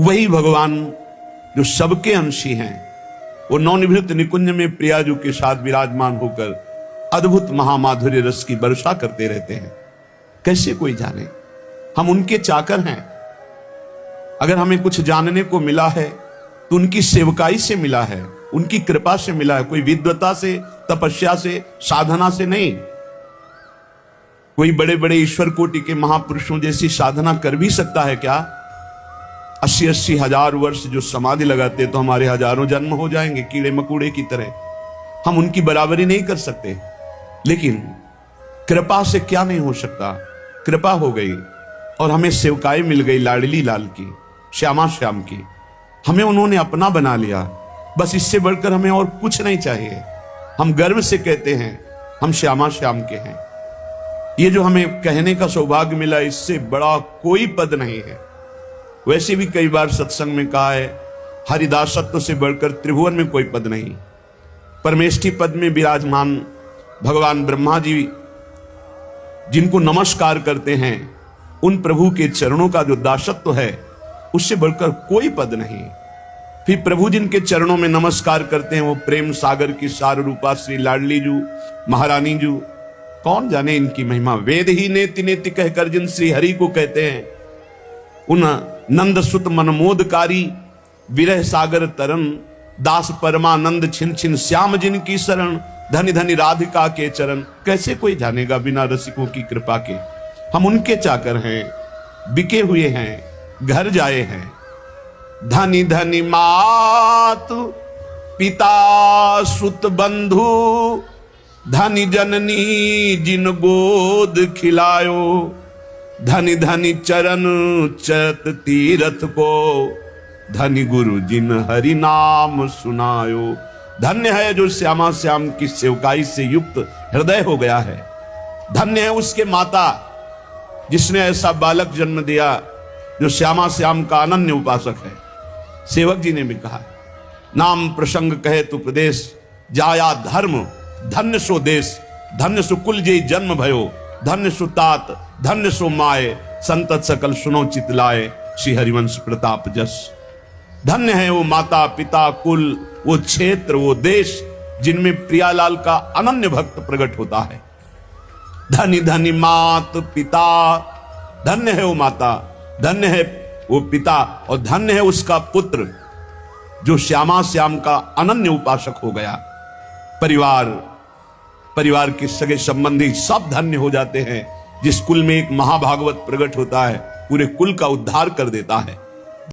वही भगवान जो सबके अंशी हैं, वो नवनिभृत निकुंज में प्रियाजू के साथ विराजमान होकर अद्भुत महामाधुर्य रस की वर्षा करते रहते हैं। कैसे कोई जाने, हम उनके चाकर हैं। अगर हमें कुछ जानने को मिला है तो उनकी सेवकाई से मिला है, उनकी कृपा से मिला है, कोई विद्वता से, तपस्या से, साधना से नहीं। कोई बड़े बड़े ईश्वर कोटि के महापुरुषों जैसी साधना कर भी सकता है क्या? 80-80 हजार वर्ष जो समाधि लगाते तो हमारे हजारों जन्म हो जाएंगे कीड़े मकोड़े की तरह। हम उनकी बराबरी नहीं कर सकते, लेकिन कृपा से क्या नहीं हो सकता। कृपा हो गई और हमें सेवकाई मिल गई लाडली लाल की, श्यामा श्याम की। हमें उन्होंने अपना बना लिया, बस इससे बढ़कर हमें और कुछ नहीं चाहिए। हम गर्व से कहते हैं हम श्यामा श्याम के हैं। ये जो हमें कहने का सौभाग्य मिला, इससे बड़ा कोई पद नहीं है। वैसे भी कई बार सत्संग में कहा है, हरिदासत्व से बढ़कर त्रिभुवन में कोई पद नहीं। परमेष्ठी पद में विराजमान भगवान ब्रह्मा जी जिनको नमस्कार करते हैं, उन प्रभु के चरणों का जो दासत्व है, उससे बढ़कर कोई पद नहीं। फिर प्रभु जिनके चरणों में नमस्कार करते हैं, वो प्रेम सागर की सार रूपा श्री लाडली जू महारानी जू। कौन जाने इनकी महिमा। वेद ही नेति नेति कहकर जिन श्री हरि को कहते हैं, उन नंद सुत मनमोदकारी विरह सागर तरन, दास परमानंद छिन छिन श्याम जिन की शरण, धनी धनी राधिका के चरण। कैसे कोई जानेगा बिना रसिकों की कृपा के। हम उनके चाकर हैं, बिके हुए हैं, घर जाए हैं। धनी धनी मातु पिता सुत बंधु, धनी जननी जिन गोद खिलायो, धनी धनी चरण चरत तीरथ को, धनी गुरु जिन हरि नाम सुनायो। धन्य है जो श्यामा श्याम की सेवकाई से युक्त हृदय हो गया है। धन्य है उसके माता जिसने ऐसा बालक जन्म दिया जो श्यामा श्याम का अनन्य उपासक है। सेवक जी ने भी कहा, नाम प्रसंग कहे तो प्रदेश, जाया धर्म धन्य सो देश, धन्य सो कुल जय जन्म भयो, धन्य सो तात धन्य सो माए, संतत सकल सुनो चितलाए, श्री हरिवंश प्रताप जस। धन्य है वो माता पिता कुल, वो क्षेत्र, वो देश जिनमें प्रियालाल का अनन्य भक्त प्रकट होता है। धनी धनी मात पिता, धन्य है वो माता, धन्य है वो पिता, और धन्य है उसका पुत्र जो श्यामा श्याम का अनन्य उपासक हो गया। परिवार के सगे संबंधी सब धन्य हो जाते हैं। जिस कुल में एक महाभागवत प्रकट होता है, पूरे कुल का उद्धार कर देता है।